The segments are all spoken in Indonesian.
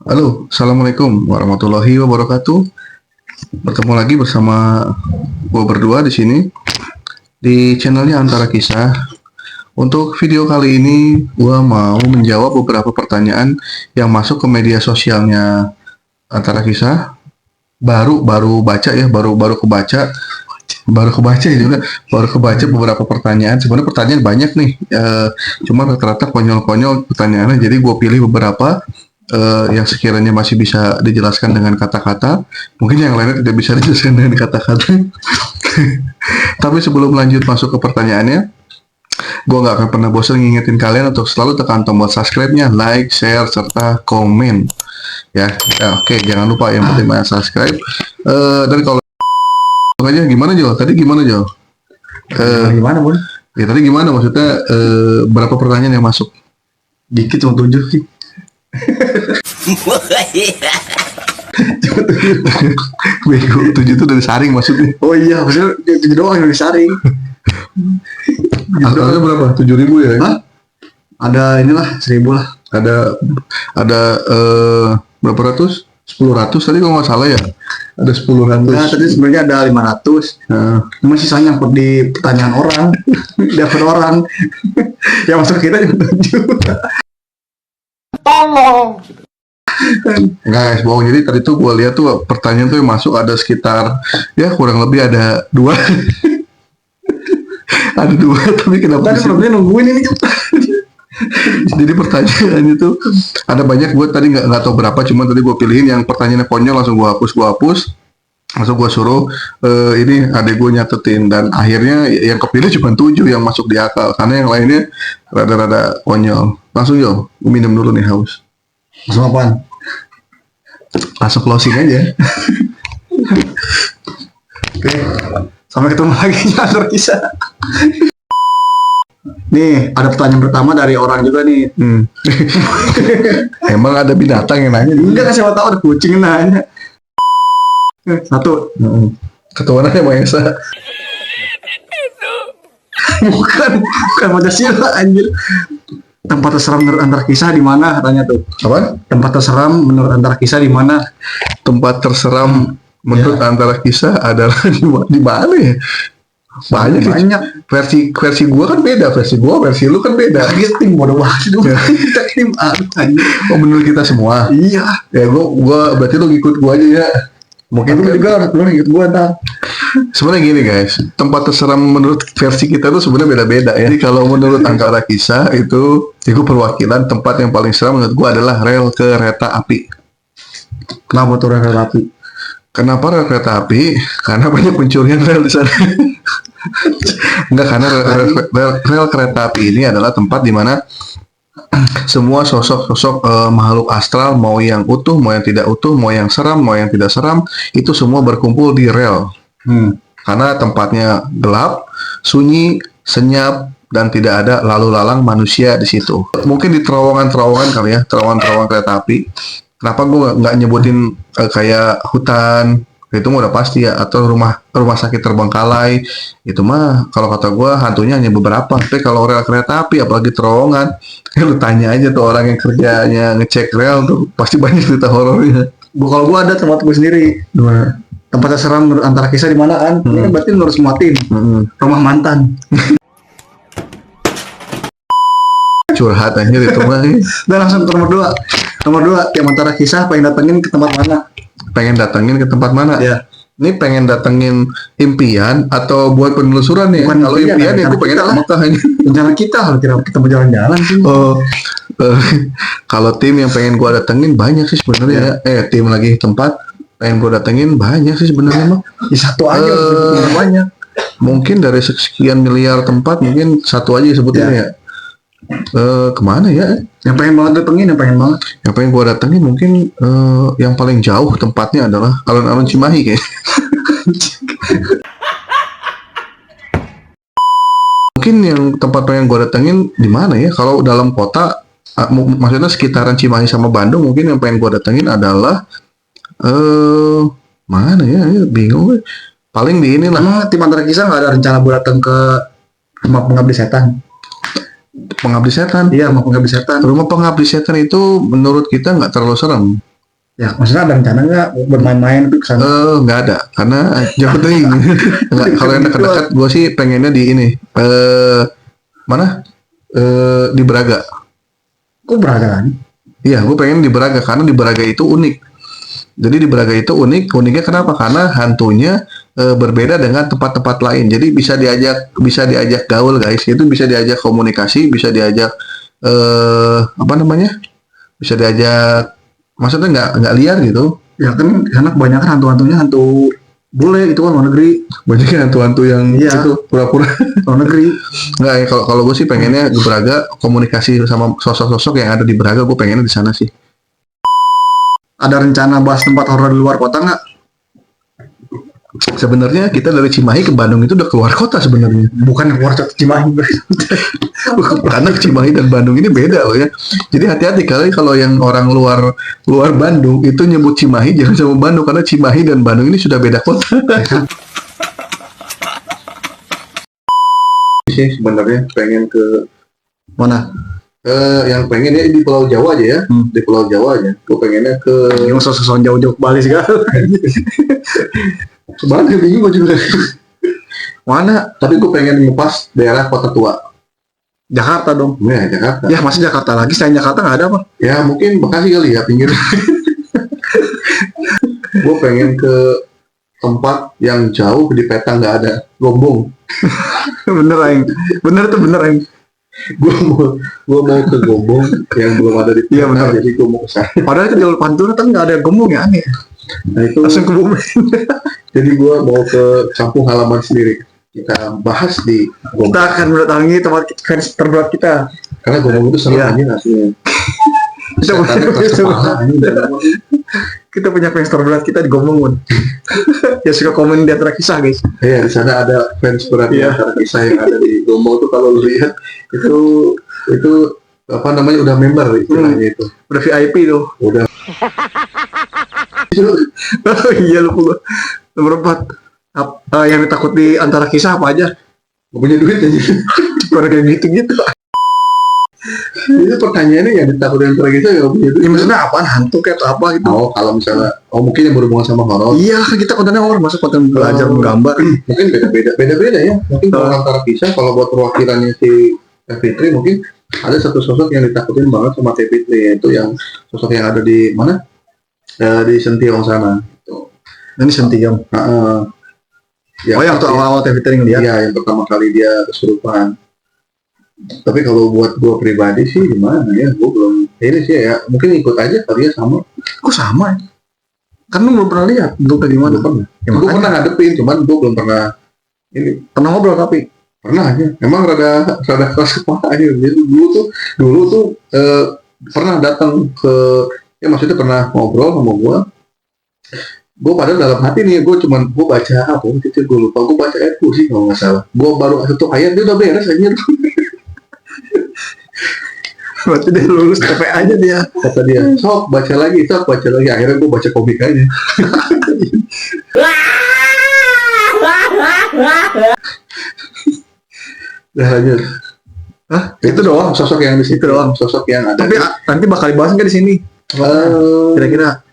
Halo, assalamualaikum warahmatullahi wabarakatuh. Bertemu lagi bersama gue berdua di sini di channelnya Antara Kisah. Untuk video kali ini, gue mau menjawab beberapa pertanyaan yang masuk ke media sosialnya Antara Kisah. Baru baca ya, baru kebaca ya juga, baru kebaca beberapa pertanyaan. Sebenarnya pertanyaan banyak nih, cuma rata-rata konyol-konyol pertanyaannya. Jadi gue pilih beberapa yang sekiranya masih bisa dijelaskan dengan kata-kata, mungkin yang lainnya tidak bisa dijelaskan dengan kata-kata. Tapi sebelum lanjut masuk ke pertanyaannya, gue nggak akan pernah bosan ngingetin kalian untuk selalu tekan tombol subscribe-nya, like, share, serta komen. Oke, jangan lupa yang penting banyak subscribe. Dan kalau aja gimana Jo? Tadi gimana Jo? Gimana Bun? Ya tadi gimana maksudnya? Berapa pertanyaan yang masuk? Dikit cuma 7 sih. Bego, 7 itu dari saring maksudnya. Oh iya, maksudnya 7 doang yang disaring. Asalnya berapa? 7.000 ya? Hah? Ada inilah 1.000 lah. Ada berapa ratus? 10 ratus tadi kalau nggak salah ya. Ada 10 ratus. Enggak, tadi sebenarnya ada 500. Nah, Cuma sisanya nyangkut di pertanyaan orang. Daftar orang. Yang masuk kita cuma 7. Tolong. enggak guys, bohong. Jadi tadi tuh gue lihat tuh pertanyaan tuh yang masuk ada sekitar ya kurang lebih ada 2. Ada 2 tapi kenapa Tadi sih? problemnya nungguin ini. Jadi pertanyaannya tuh ada banyak, gue tadi nggak tahu berapa, cuma tadi gue pilihin yang pertanyaannya konyol, langsung gue hapus, langsung gue suruh ini adek gue nyatetin, dan akhirnya yang kepilih cuma 7 yang masuk di akal, karena yang lainnya rada-rada konyol. Langsung yo, gue minum dulu nih, haus. Masuk apaan? Langsung closing aja. Oke. Sampai ketemu lagi di Antara Kisah. Nih, ada pertanyaan pertama dari orang juga nih. Emang ada binatang yang nanya? Enggak, siapa tahu ada kucing yang nanya. 1. Ketuaan aja Bang Esa. bukan Pancasila anjir. Tempat terseram menurut Antara Kisah di mana katanya tuh? Apa? Tempat terseram menurut Antara Kisah di mana? Tempat terseram menurut Antara Kisah adalah di mana ya? Banyak. Versi gua kan beda, versi lu kan beda. Kita tim bodoh banget dulu. Kita tim anjir. Oh, menurut kita semua. Iya. Ya gua berarti lu ikut gua aja ya. Mungkin Lu juga lu ikut gua ntar. sebenarnya gini guys, tempat terseram menurut versi kita tuh sebenarnya beda-beda ya. Jadi kalau menurut Antara Kisah itu perwakilan tempat yang paling seram menurut gua adalah rel kereta api. Kenapa tuh rel kereta api? Kenapa rel kereta api? Karena banyak pencurian rel di sana. Enggak, karena rel kereta api ini adalah tempat di mana semua sosok makhluk astral, mau yang utuh, mau yang tidak utuh, mau yang seram, mau yang tidak seram, itu semua berkumpul di rel. Karena tempatnya gelap, sunyi, senyap, dan tidak ada lalu lalang manusia di situ. Mungkin di terowongan-terowongan kali ya, terowongan-terowongan kereta api. Kenapa gue nggak nyebutin kayak hutan? Itu mah udah pasti ya, atau rumah sakit terbengkalai, itu mah kalau kata gue hantunya hanya beberapa. Tapi kalau rel kereta api apalagi terowongan, lu tanya aja tuh orang yang kerjanya ngecek rel tuh pasti banyak cerita horornya. Kalau gua ada tempat gua sendiri. Tempat terseram menurut Antara Kisah di mana kan? Ini kan berarti menurut semua tim. Rumah mantan. Curhat aja itu mah. Dan langsung ke nomor 2 tim Antara Kisah pengen datengin ke tempat mana? Pengen datengin ke tempat mana? Ya. Ini pengen datengin impian atau buat penelusuran nih? Bukan Kalau impian, impian ya gue pengen kita ke lah. Mekah aja. Rencana kita kalau kita mau jalan-jalan sih. Oh, kalau tim yang pengen gue datengin banyak sih sebenarnya. Tim lagi tempat pengen gue datengin banyak sih sebenarnya mah. Ya, satu aja banyak. Mungkin dari sekian miliar tempat mungkin satu aja sebutin ya. Kemana ya? Yang pengen banget datengin, yang pengen banget. Yang pengen gue datengin mungkin yang paling jauh tempatnya adalah alun-alun Cimahi kayaknya. Mungkin yang tempat pengen gue datengin di mana ya? Kalau dalam kota, maksudnya sekitaran Cimahi sama Bandung, mungkin yang pengen gue datengin adalah mana ya? Bingung. Paling di ini lah. Emang tim Antara Kisah nggak ada rencana buat datang ke rumah pengabdi setan? Pengabdi setan. Iya, rumah pengabdi setan. Rumah pengabdi setan itu menurut kita nggak terlalu serem. Ya, maksudnya ada rencana nggak bermain-main ke sana? Nggak ada, karena jauh ting. Nggak, kalau yang dekat-dekat gue sih pengennya di ini. Mana? Di Braga. Kok berada kan? Iya, gue pengen di Braga karena di Braga itu unik. Jadi di Braga itu uniknya kenapa? Karena hantunya berbeda dengan tempat-tempat lain. Jadi bisa diajak gaul guys. Itu bisa diajak komunikasi, bisa diajak apa namanya? Bisa diajak, maksudnya nggak liar gitu. Ya kan, karena kebanyakan hantu-hantunya hantu bule itu kan luar negeri. Banyak hantu-hantu yang Iya. itu pura-pura. Luar negeri. Nggak ya, kalau gue sih pengennya di Braga komunikasi sama sosok-sosok yang ada di Braga. Gue pengennya di sana sih. Ada rencana bahas tempat horor di luar kota nggak? Sebenarnya kita dari Cimahi ke Bandung itu udah keluar kota sebenarnya. Bukan keluar Cimahi. Karena Cimahi dan Bandung ini beda loh ya. Jadi hati-hati kali kalau yang orang luar Bandung itu nyebut Cimahi jangan sama Bandung, karena Cimahi dan Bandung ini sudah beda kota. Sih sebenarnya pengen ke Mana? yang pengen ya di Pulau Jawa aja ya. Di Pulau Jawa aja. Gue pengennya ke Yang sosok jauh-jauh ke Bali segala. sebenarnya bingung gue juga. Mana? Tapi gue pengen ngepas daerah kota tua. Jakarta dong. Ya Jakarta. Ya masih Jakarta lagi. Selain Jakarta nggak ada apa? Ya mungkin Bekasi kali ya pinggir. Gue pengen ke tempat yang jauh di peta nggak ada, Gombong. Bener Aing. Bener tuh bener Aing. gue mau ke Gombong yang belum ada di peta. Iya, benar. Jadi gue mau ke sana. Padahal itu jalur Pantura kan nggak ada Gombong ya aneh. Nah itu Langsung ke bumi. jadi gue mau ke kampung halaman sendiri. Kita bahas di Gombong. Kita akan mendatangi tempat fans terberat kita. Karena Gombong itu seru Iya. aja aslinya. Kita Setannya keras kepala, ini udah lama. kita punya fans terberat kita di Gombong Mun. Ya suka komen di antara kisah guys. Iya, di sana ada fans berat Iya. antara kisah yang ada di Gombong tuh kalau lu lihat itu apa namanya udah member istilahnya itu. Udah VIP tuh. Udah. Oh iya lupa. Nomor 4. Yang ditakut di antara kisah apa aja? Gak punya duit aja. Kurang kayak gitu-gitu. Itu pertanyaannya yang ditakutin antara kita gak punya duit. Ya maksudnya apaan? Hantu kayak atau apa gitu? Oh, kalau misalnya, mungkin yang berhubungan sama horor, Iya kan kita kontennya horor, masa konten belajar menggambar. mungkin beda-beda ya. Mungkin kalau antara kisah, kalau buat perwakilannya si Teh Fitri mungkin ada satu sosok yang ditakutin banget sama Teh Fitri, yaitu yang sosok yang ada di mana? Di Sentiong sana. Gitu. Ini Sentiong. Ya, Oh yang tuh awal-awal TV Tering dia. Iya, yang pertama kali dia kesurupan. Tapi kalau buat gue pribadi sih gimana ya, gue belum ini sih ya, mungkin ikut aja kali ya sama. Kok sama ya? Kan lu belum pernah lihat bentuknya gimana? Gue pernah. Ya, Gue makanya. pernah ngadepin, cuman gue belum pernah ini. Pernah ngobrol tapi Pernah aja. Emang rada keras kepala aja. Jadi dulu tuh pernah datang ke, ya maksudnya pernah ngobrol sama gue. Gue padahal dalam hati nih, gue baca apa gitu, gue lupa, gue baca ayat kursi kalau nggak salah. Gue baru satu ayat dia udah beres aja. berarti dia lulus TPA aja dia. Kata dia, sok baca lagi. Akhirnya gue baca komik aja. Udah lanjut. Hah? Itu doang. Sosok yang di situ Itu doang. Sosok yang ada. Tapi nanti bakal dibahas nggak di sini? Kira-kira.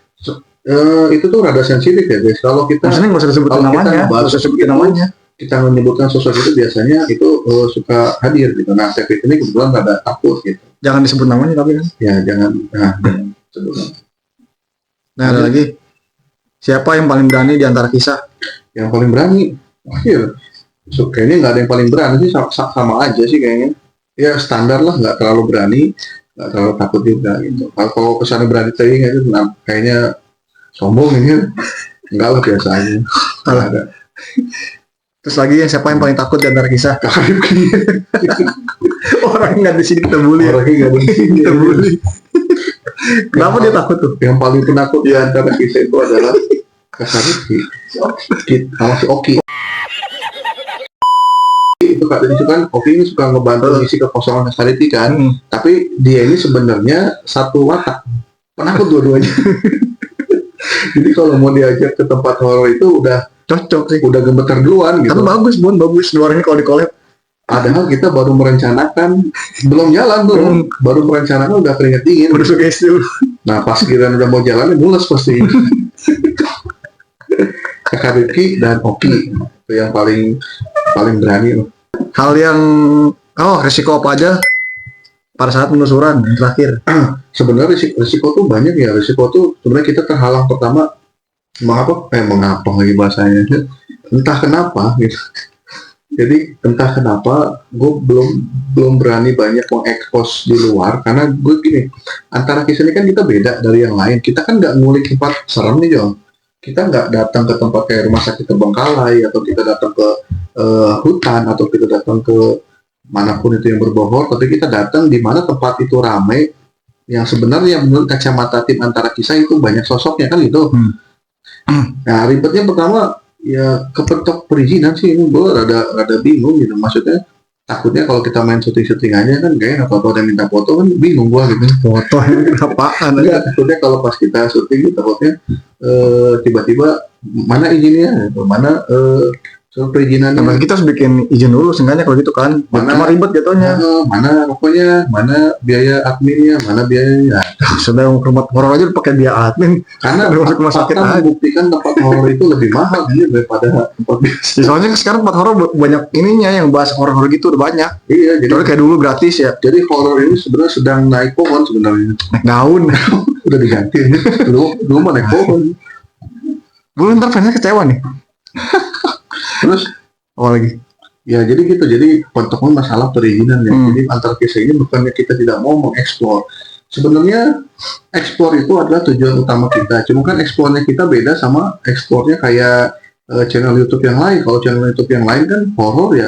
Itu tuh rada sensitif ya guys. Kalau kita Maksudnya nggak usah disebutin kalau kita namanya. ngebahas Nggak usah sebutin namanya. kita menyebutkan sosok itu biasanya itu suka hadir gitu. Nah, Teh Fitri ini kebetulan rada takut gitu. Jangan disebut namanya tapi kan. Ya jangan. Nah, jangan sebut nama. Nah ada lagi. Siapa yang paling berani di antara kisah? Yang paling berani, akhir. So, kayaknya nggak ada yang paling berani sih, sama aja sih kayaknya. Ya standar lah, nggak terlalu berani, nggak terlalu takut juga gitu. Kalau kesannya berani tadi itu, nah, kayaknya sombong ini. Enggak lah, biasa aja. Nggak ada. Terus lagi yang siapa yang paling takut di antara kisah? Kakak Rifki. Orang nggak di sini kita bully. Ya. Orangnya nggak ada di sini. Kita bully. Kenapa dia takut tuh? Yang paling penakut di antara kita itu adalah Kakak Rifki. Sama si Oki. Itu kan Oki ini suka ngebantu ngisi kekosongan Kakak Rifki kan. Tapi dia ini sebenarnya satu watak. Penakut dua-duanya. Jadi kalau mau diajak ke tempat horor itu udah Cocok sih. gemeter duluan gitu. Tapi bagus Bun, bagus. Luarnya kalau di collab. Padahal kita baru merencanakan, belum jalan tuh, baru merencanakan udah keringet dingin. Udah suka dulu. Nah pas kira udah mau jalan, mules pasti. Kakak Rifki dan Oki itu yang paling berani loh. Hal yang resiko apa aja pada saat penelusuran yang terakhir? Sebenarnya risiko tuh banyak ya. Risiko tuh sebenarnya kita terhalang pertama mengapa lagi bahasanya, entah kenapa gitu. Jadi entah kenapa gue belum berani banyak mengekspos di luar, karena gue gini, antara kisah ini kan kita beda dari yang lain. Kita kan nggak ngulik tempat serem nih Jong. Kita nggak datang ke tempat kayak rumah sakit Terbengkalai, atau kita datang ke hutan, atau kita datang ke manapun itu yang berbau, tapi kita datang di mana tempat itu ramai, yang sebenarnya menurut kacamata tim Antara Kisah itu banyak sosoknya kan gitu. Nah ribetnya pertama ya kepentok perizinan sih, ini gue rada bingung gitu. Maksudnya takutnya kalau kita main syuting aja kan kayak apa-apa ada minta foto kan bingung gue gitu. Foto apaan? Enggak, takutnya kalau pas kita syuting takutnya tiba-tiba mana izinnya, mana soal perizinan. Nah, kita harus bikin izin dulu seenggaknya kalau gitu kan. Cuma ribet jatuhnya. Mana pokoknya, mana biaya adminnya, mana biayanya. Sudah rumah horor aja pakai biaya admin. Karena masuk rumah sakit aja. Membuktikan tempat horor itu lebih mahal daripada tempat biasa. Soalnya sekarang tempat horor banyak ininya yang bahas horor gitu udah banyak. Iya, jadi kayak dulu gratis ya. Jadi horor ini sebenarnya sedang naik pohon sebenarnya. Naik daun. Udah diganti ya. Dulu mah naik pohon. Belum ntar fansnya kecewa nih. Terus lagi ya jadi gitu, jadi pantauan masalah perizinan ya. Jadi Antara Kisah ini bukannya kita tidak mau mengeksplor, sebenarnya eksplor itu adalah tujuan utama kita, cuma kan eksplornya kita beda sama eksplornya kayak channel YouTube yang lain. Kalau channel YouTube yang lain kan horor ya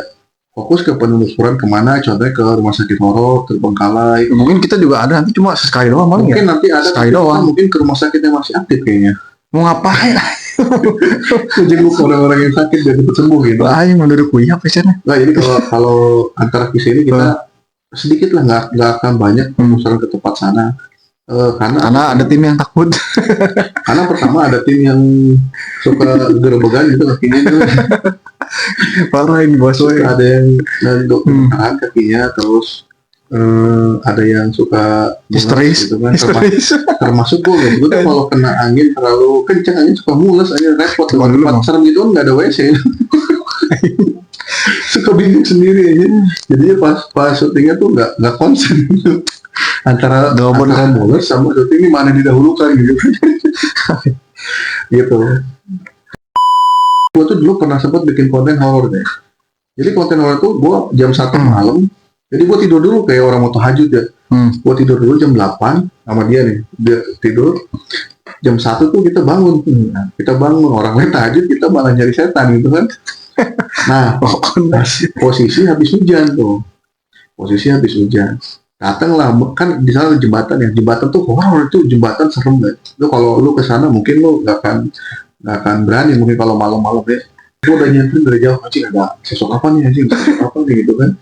fokus ke penelusuran kemana, contohnya ke rumah sakit horor, Terbengkalai. Mungkin kita juga ada, nanti cuma sekali doang paling mungkin ya. Nanti ada sekali doang. Mungkin ke rumah sakit yang masih aktif kayaknya. Mau ngapain? Jenguk orang-orang yang sakit biar cepat sembuh gitu. Yang mau duduk kuliah pesannya. Nah jadi kalau Antara Kisah ini kita sedikit lah, nggak akan banyak penelusuran ke tempat sana. Karena ada tim yang takut. Karena pertama ada tim yang suka gerobogan gitu kakinya itu. Parah ini bos. Ada yang dokter kakinya, terus ada yang suka histeris gitu kan. Termasuk gue gitu. Gue kalau kena angin terlalu kencang, angin suka mules, angin repot. Tempat serem gitu kan nggak ada WC. Suka bingung sendiri aja. Jadi pas syutingnya tuh nggak konsen gitu. Antara mules sama syuting ini mana didahulukan gitu. Gitu. Gue tuh dulu pernah sempat bikin konten horor deh. Jadi konten horor tuh gue jam 1 malam. Jadi gue tidur dulu kayak orang mau tahajud ya. Gue tidur dulu jam 8 sama dia nih. Dia tidur jam 1 tuh kita bangun. Kita bangun, orang lain tahajud, kita malah nyari setan gitu kan. Nah, posisi habis hujan tuh. Datanglah, kan di sana ada jembatan ya. Jembatan tuh horor, itu jembatan serem deh. Itu kalau lu kesana mungkin lu nggak akan berani mungkin kalau malam-malam ya. Gue udah nyentrin dari jauh, anjing ada sosok apa nih gitu kan.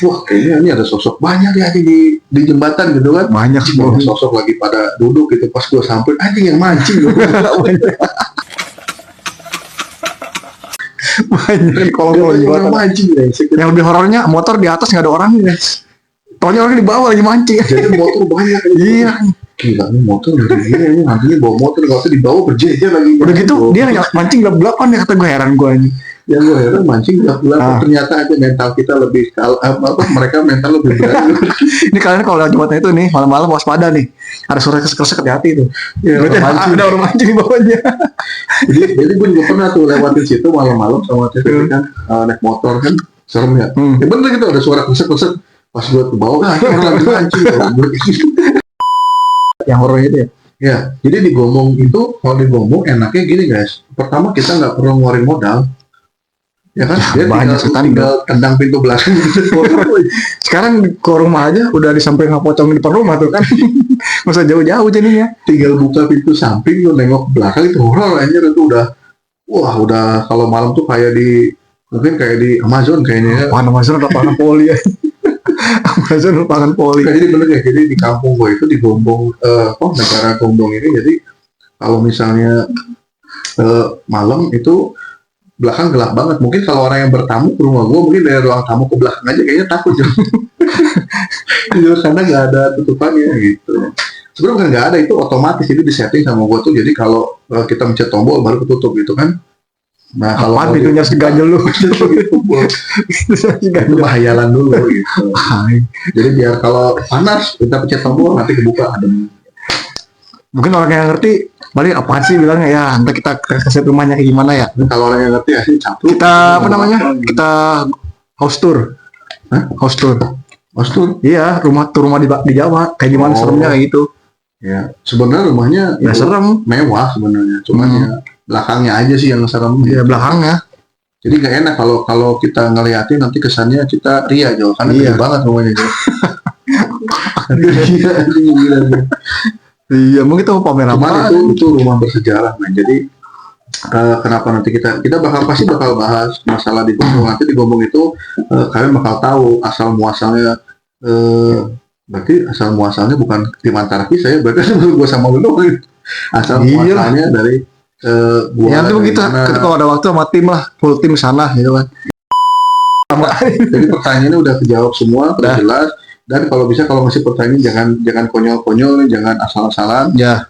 Wah kayaknya ini ada sosok banyak ya di jembatan gitu kan. Banyak sosok lagi pada duduk gitu. Pas gue sampai anjing yang mancing gitu. Banyak kalau orang mancing guys. Yang lebih horornya motor di atas nggak ada orang guys. Taunya orang di bawah lagi mancing. Jadi motor banyak. Iya. Gila nih motor lagi ini nantinya bawa motor nggak usah dibawa berjejer lagi. Udah gitu dia mancing gelap-gelapan ya, kata gue, heran gue ini. Yang gue heran mancing gelap-gelapan, ternyata aja mental kita lebih mereka mental lebih berani. Ini kalian kalau lewat jembatan itu nih malam-malam waspada nih, ada suara kesek-kesek, hati-hati tuh. Ya, ada orang mancing di bawahnya. jadi gue juga pernah tuh lewatin situ malam-malam sama Tete kan, naik motor kan serem ya. Ya bener gitu ada suara kesek-kesek. Pas gue ke bawah, orang lagi mancing. Yang horor itu ya. Ya, jadi di Gombong itu, kalau di Gombong enaknya gini guys. Pertama kita nggak perlu ngeluarin modal. Ya kan, dia tinggal tendang pintu belakang gitu. Sekarang ke rumah aja udah disampaikan pocong di depan rumah tuh kan. Masa jauh-jauh jadinya. Tinggal buka pintu samping, lu nengok belakang itu horor anjir, itu udah kalau malam tuh mungkin kayak di Amazon kayaknya. Amazon lapangan poli ya. Amazon lapangan poli. Jadi bener ya, jadi di kampung gue itu di Gombong, negara Gombong ini, jadi kalau misalnya malam itu belakang gelap banget. Mungkin kalau orang yang bertamu ke rumah gue, mungkin dari ruang tamu ke belakang aja kayaknya takut Jo. Karena nggak ada tutupannya gitu. Sebenarnya bukan nggak ada, itu otomatis, itu disetting sama gue tuh. Jadi kalau kita mencet tombol baru ketutup gitu kan. Nah kalau Apaan pintunya harus diganjel lu? itu bahayalan dulu gitu. Jadi biar kalau panas kita pencet tombol nanti kebuka adem. Mungkin orang yang ngerti balik apaan sih bilangnya, ya nanti kita kasih rumahnya kayak gimana ya. Kalau orang yang ngerti asli campur. Kita apa namanya? Kita house tour. Hah? House tour. House tour? Iya, rumah di Jawa kayak gimana seremnya kayak gitu. Ya, sebenarnya rumahnya Ya serem. mewah sebenarnya, cuman ya belakangnya aja sih yang serem. Iya, belakangnya. Jadi nggak enak kalau kita ngeliatin, nanti kesannya kita ria Jo, karena Iya. gede banget rumahnya Jo. Gila. Iya, mungkin itu pamer Cuman apa? itu rumah bersejarah, man. Jadi kenapa nanti kita pasti bakal bahas masalah di Gombong. Nanti di Gombong itu kalian bakal tahu asal muasalnya. Berarti asal muasalnya bukan tim Antara Kisah ya, berarti gue sama lu asal muasalnya dari gua. Ya, nanti kita kalau ada waktu sama tim lah, full tim sana gitu kan. Jadi pertanyaannya udah kejawab semua, udah jelas. Dan kalau bisa, kalau masih pertanyaan jangan konyol-konyol, jangan asal-asalan. Ya.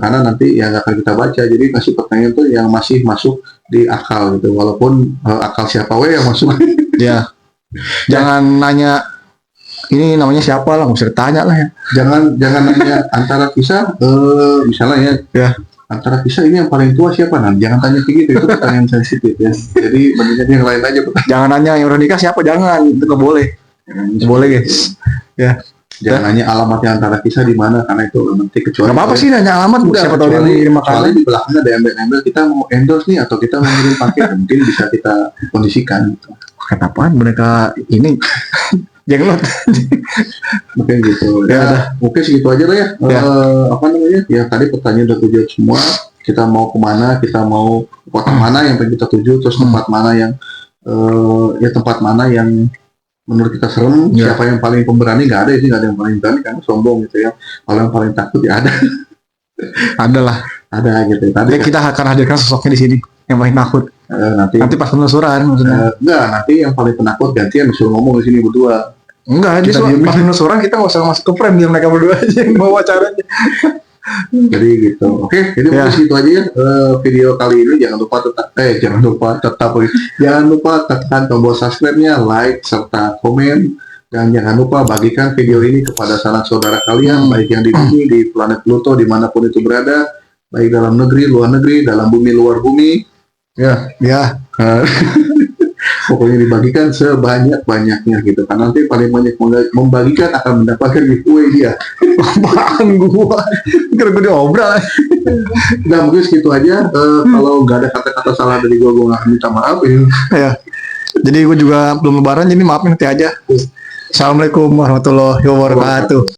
Karena nanti yang nggak akan kita baca. Jadi kasih pertanyaan tuh yang masih masuk di akal gitu. Walaupun akal siapa yang masuk. Ya. Jangan nanya ini namanya siapa lah, nggak usah ditanya lah ya. Jangan nanya Antara Kisah, misalnya Ya. Antara Kisah ini yang paling tua siapa? Nah, jangan tanya kayak gitu, itu pertanyaan sensitif ya. Jadi mendingan yang lain aja. Jangan nanya yang udah nikah siapa, jangan, itu nggak boleh. Nggak boleh guys. Ya. Jangan nanya alamatnya Antara Kisah di mana, karena itu nanti kecuali. Nggak apa-apa sih nanya alamat, siapa tahu dia mau ngirim makanan. Soalnya di belakangnya ada embel-embel kita mau endorse nih atau kita mau ngirim paket, mungkin bisa kita kondisikan. Gitu. Paket apaan? Mereka ini jenglot. Mungkin gitu. Ya, mungkin segitu aja lah ya. Apa namanya? Ya tadi pertanyaan udah kejawab semua. Kita mau kemana? Kita mau kota mana yang pengen kita tuju? Terus tempat mana yang tempat mana yang menurut kita serem? Siapa yang paling pemberani? Nggak ada sih, nggak ada yang paling berani kan, sombong gitu ya. Kalau yang paling takut ya ada. Ada lah. Ada gitu. Tadi kita akan hadirkan sosoknya di sini yang paling takut. Nanti pas penelusuran maksudnya. Enggak, nanti yang paling penakut gantian disuruh ngomong di sini berdua. Enggak, Kita pas penelusuran kita nggak usah masuk ke frame, biar mereka berdua aja yang bawa acaranya. Jadi gitu. Oke, jadi mungkin segitu aja ya video kali ini. Jangan lupa tekan tombol subscribe-nya, like serta komen, dan jangan lupa bagikan video ini kepada sanak saudara kalian, baik yang di bumi, di planet Pluto, dimanapun itu berada, baik dalam negeri, luar negeri, dalam bumi, luar bumi. Ya. Pokoknya dibagikan sebanyak-banyaknya gitu. Karena nanti paling banyak membagikan akan mendapatkan giveaway dia. Apaan gua? Kira gue diobral. Nah, mungkin segitu aja. Kalau nggak ada kata-kata salah dari gue nggak akan minta maaf ya. Jadi gue juga belum lebaran, jadi maafin nanti aja. Assalamualaikum warahmatullahi wabarakatuh.